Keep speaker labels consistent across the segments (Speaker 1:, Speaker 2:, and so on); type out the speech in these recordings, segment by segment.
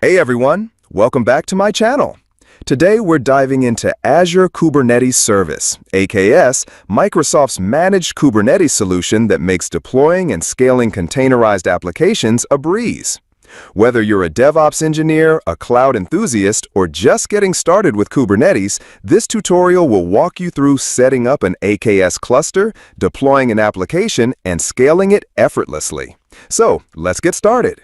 Speaker 1: Hey everyone, welcome back to my channel. Today we're diving into Azure Kubernetes Service, AKS, Microsoft's managed Kubernetes solution that makes deploying and scaling containerized applications a breeze. Whether you're a DevOps engineer, a cloud enthusiast, or just getting started with Kubernetes, this tutorial will walk you through setting up an AKS cluster, deploying an application, and scaling it effortlessly. So, let's get started.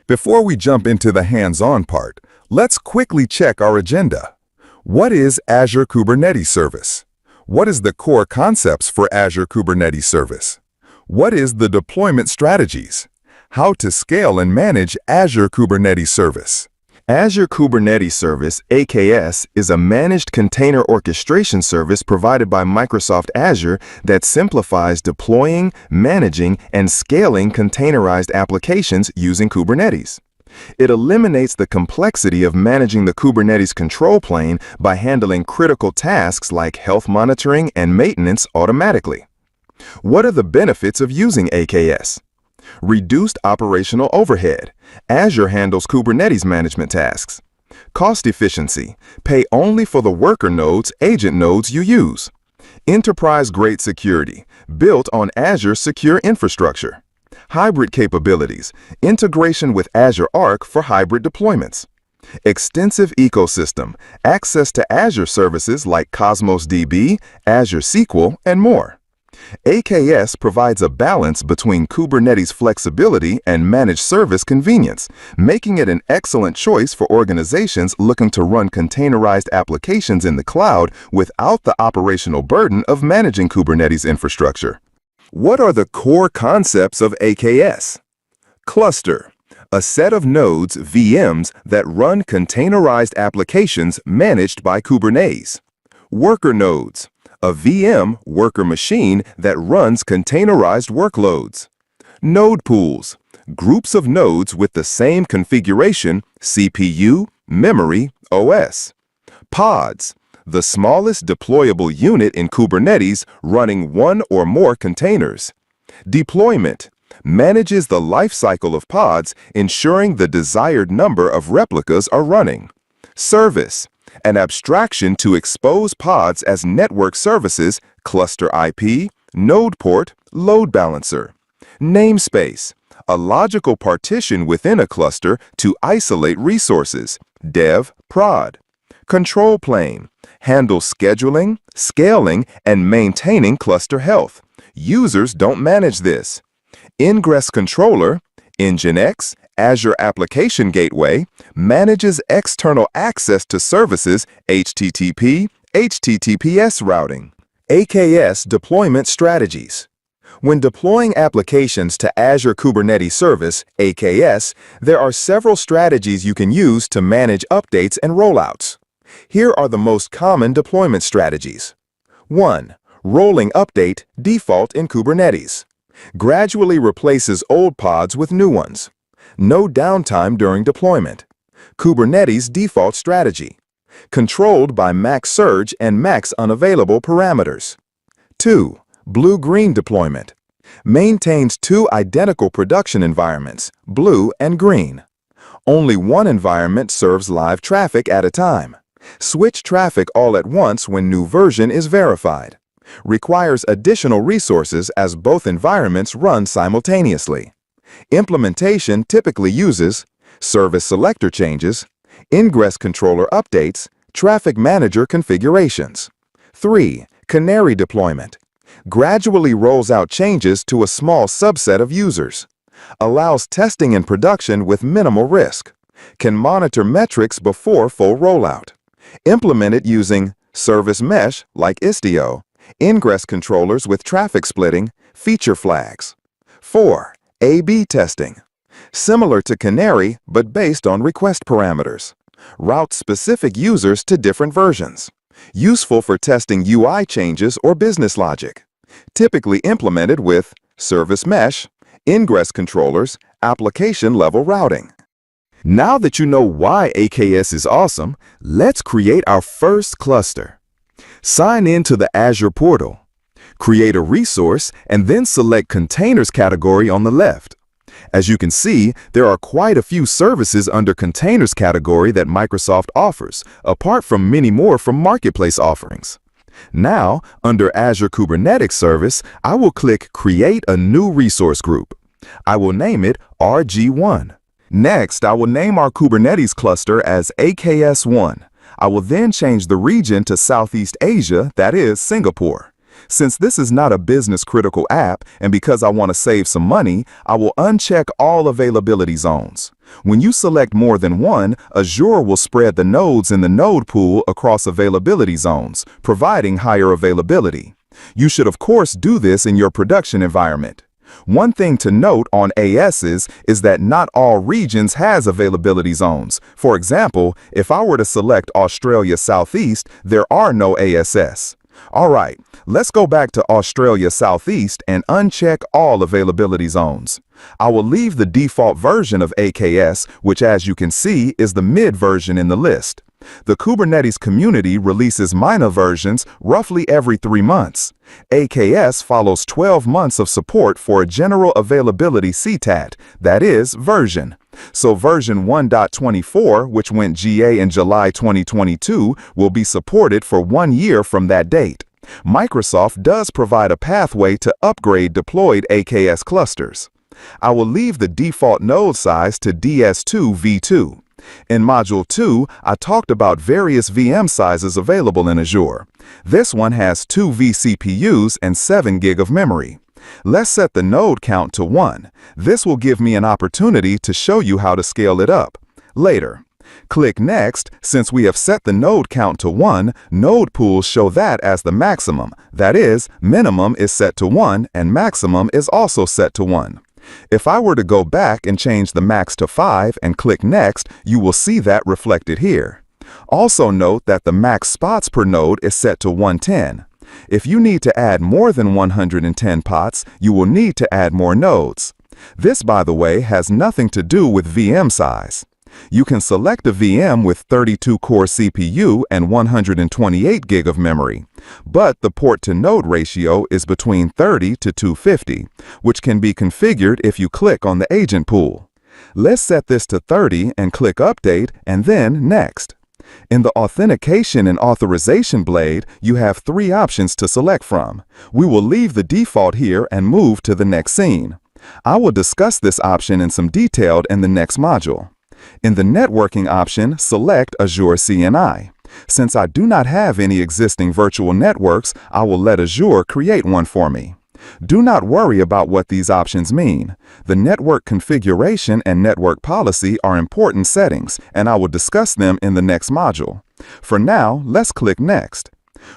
Speaker 2: Before we jump into the hands-on part, let's quickly check our agenda. What is Azure Kubernetes Service? What is the core concepts for Azure Kubernetes Service? What is the deployment strategies? How to scale and manage Azure Kubernetes Service?
Speaker 1: Azure Kubernetes Service, AKS, is a managed container orchestration service provided by Microsoft Azure that simplifies deploying, managing, and scaling containerized applications using Kubernetes. It eliminates the complexity of managing the Kubernetes control plane by handling critical tasks like health monitoring and maintenance automatically. What are the benefits of using AKS? Reduced operational overhead. Azure handles Kubernetes management tasks. Cost efficiency. Pay only for the worker nodes, agent nodes you use. Enterprise-grade security. Built on Azure secure infrastructure. Hybrid capabilities. Integration with Azure Arc for hybrid deployments. Extensive ecosystem. Access to Azure services like Cosmos DB, Azure SQL, and more. AKS provides a balance between Kubernetes flexibility and managed service convenience, making it an excellent choice for organizations looking to run containerized applications in the cloud without the operational burden of managing Kubernetes infrastructure. What are the core concepts of AKS? Cluster, a set of nodes, VMs, that run containerized applications managed by Kubernetes. Worker nodes, a VM worker machine that runs containerized workloads. Node pools, groups of nodes with the same configuration, CPU, memory, OS. Pods, the smallest deployable unit in Kubernetes running one or more containers. Deployment, manages the lifecycle of pods, ensuring the desired number of replicas are running. Service, an abstraction to expose pods as network services, cluster IP, node port, load balancer. Namespace, a logical partition within a cluster to isolate resources, dev, prod. Control plane, handles scheduling, scaling, and maintaining cluster health. Users don't manage this. Ingress controller, Nginx, Azure Application Gateway, manages external access to services, HTTP, HTTPS routing. AKS deployment strategies. When deploying applications to Azure Kubernetes Service, AKS, there are several strategies you can use to manage updates and rollouts. Here are the most common deployment strategies. 1. Rolling update, default in Kubernetes. Gradually replaces old pods with new ones. No downtime during deployment. Kubernetes default strategy. Controlled by max surge and max unavailable parameters. 2. Blue-green deployment. Maintains two identical production environments, blue and green. Only one environment serves live traffic at a time. Switch traffic all at once when new version is verified. Requires additional resources as both environments run simultaneously. Implementation typically uses service selector changes, ingress controller updates, traffic manager configurations. 3. Canary deployment. Gradually rolls out changes to a small subset of users. Allows testing and production with minimal risk. Can monitor metrics before full rollout. Implemented using service mesh like Istio, ingress controllers with traffic splitting, feature flags. 4. A/B testing. Similar to Canary, but based on request parameters. Routes specific users to different versions. Useful for testing UI changes or business logic. Typically implemented with service mesh, ingress controllers, application-level routing. Now that you know why AKS is awesome, let's create our first cluster. Sign in to the Azure Portal. Create a resource and then select Containers category on the left. As you can see, there are quite a few services under Containers category that Microsoft offers, apart from many more from Marketplace offerings. Now, under Azure Kubernetes Service, I will click Create a new resource group. I will name it RG1. Next, I will name our Kubernetes cluster as AKS1. I will then change the region to Southeast Asia, that is, Singapore. Since this is not a business-critical app, and because I want to save some money, I will uncheck all availability zones. When you select more than one, Azure will spread the nodes in the node pool across availability zones, providing higher availability. You should of course do this in your production environment. One thing to note on ASs is that not all regions has availability zones. For example, if I were to select Australia Southeast, there are no ASs. Alright, let's go back to Australia Southeast and uncheck all availability zones. I will leave the default version of AKS, which as you can see is the mid version in the list. The Kubernetes community releases minor versions roughly every 3 months. AKS follows 12 months of support for a general availability CTAT, that is, version. So version 1.24, which went GA in July 2022, will be supported for 1 year from that date. Microsoft does provide a pathway to upgrade deployed AKS clusters. I will leave the default node size to DS2 v2. In Module 2, I talked about various VM sizes available in Azure. This one has 2 vCPUs and 7 GB of memory. Let's set the node count to 1. This will give me an opportunity to show you how to scale it up later. Click Next. Since we have set the node count to 1, node pools show that as the maximum. That is, minimum is set to 1 and maximum is also set to 1. If I were to go back and change the max to 5 and click Next, you will see that reflected here. Also note that the max spots per node is set to 110. If you need to add more than 110 pots, you will need to add more nodes. This, by the way, has nothing to do with VM size. You can select a VM with 32-core CPU and 128 GB of memory, but the port-to-node ratio is between 30 to 250, which can be configured if you click on the agent pool. Let's set this to 30 and click Update and then Next. In the Authentication and Authorization blade, you have 3 options to select from. We will leave the default here and move to the next scene. I will discuss this option in some detail in the next module. In the networking option, select Azure CNI. Since I do not have any existing virtual networks, I will let Azure create one for me. Do not worry about what these options mean. The network configuration and network policy are important settings, and I will discuss them in the next module. For now, let's click Next.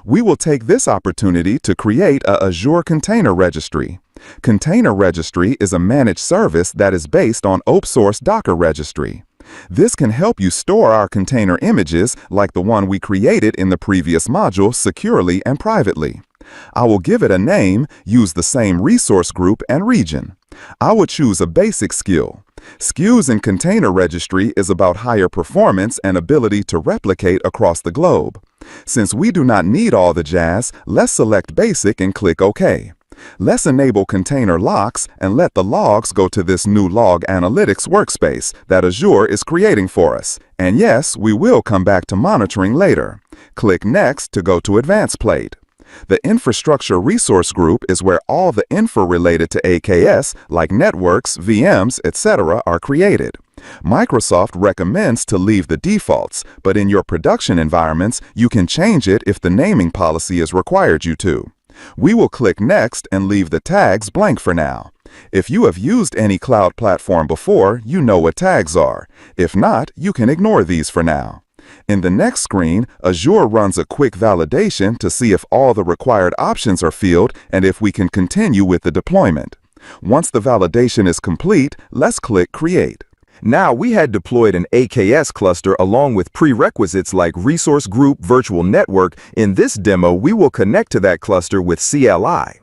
Speaker 1: We will take this opportunity to create a Azure Container Registry. Container Registry is a managed service that is based on open-source Docker registry. This can help you store our container images, like the one we created in the previous module, securely and privately. I will give it a name, use the same resource group and region. I will choose a basic skill. SKUs in Container Registry is about higher performance and ability to replicate across the globe. Since we do not need all the jazz, let's select Basic and click OK. Let's enable container locks and let the logs go to this new log analytics workspace that Azure is creating for us. And yes, we will come back to monitoring later. Click Next to go to Advanced Plate. The Infrastructure Resource Group is where all the info related to AKS, like networks, VMs, etc., are created. Microsoft recommends to leave the defaults, but in your production environments, you can change it if the naming policy is required you to. We will click Next and leave the tags blank for now. If you have used any cloud platform before, you know what tags are. If not, you can ignore these for now. In the next screen, Azure runs a quick validation to see if all the required options are filled and if we can continue with the deployment. Once the validation is complete, let's click Create.
Speaker 3: Now we had deployed an AKS cluster along with prerequisites like resource group, virtual network. In this demo, we will connect to that cluster with CLI.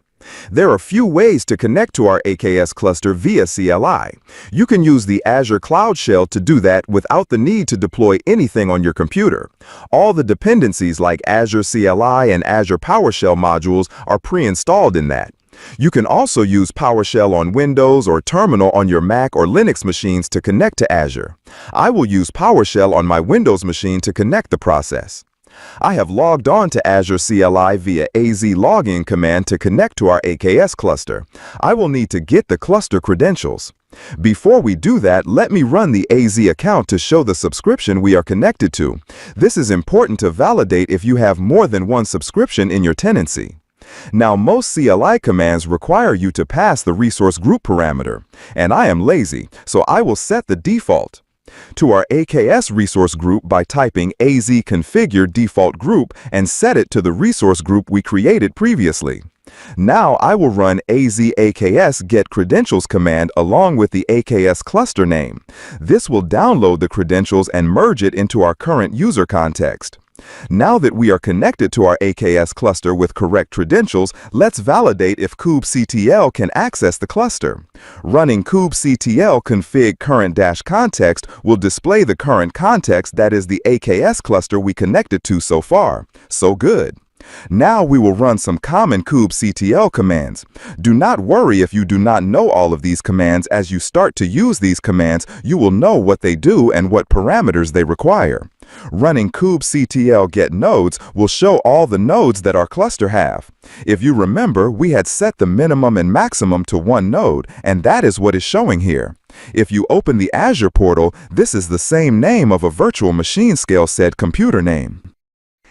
Speaker 3: There are a few ways to connect to our AKS cluster via CLI. You can use the Azure Cloud Shell to do that without the need to deploy anything on your computer. All the dependencies like Azure CLI and Azure PowerShell modules are pre-installed in that. You can also use PowerShell on Windows or Terminal on your Mac or Linux machines to connect to Azure. I will use PowerShell on my Windows machine to connect the process. I have logged on to Azure CLI via AZ login command to connect to our AKS cluster. I will need to get the cluster credentials. Before we do that, let me run the AZ account to show the subscription we are connected to. This is important to validate if you have more than one subscription in your tenancy. Now, most CLI commands require you to pass the resource group parameter, and I am lazy, so I will set the default to our AKS resource group by typing azconfigure default group and set it to the resource group we created previously. Now I will run AKS get credentials command along with the AKS cluster name. This will download the credentials and merge it into our current user context. Now that we are connected to our AKS cluster with correct credentials, let's validate if kubectl can access the cluster. Running kubectl config current-context will display the current context, that is the AKS cluster we connected to so far. So good. Now we will run some common kubectl commands. Do not worry if you do not know all of these commands. As you start to use these commands, you will know what they do and what parameters they require. Running kubectl get nodes will show all the nodes that our cluster have. If you remember, we had set the minimum and maximum to one node, and that is what is showing here. If you open the Azure portal, this is the same name of a virtual machine scale set computer name.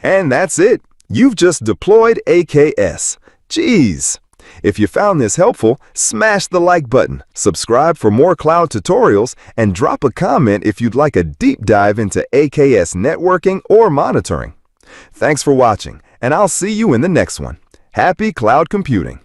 Speaker 1: And that's it. You've just deployed AKS. Jeez. If you found this helpful, smash the like button, subscribe for more cloud tutorials, and drop a comment if you'd like a deep dive into AKS networking or monitoring. Thanks for watching, and I'll see you in the next one. Happy cloud computing!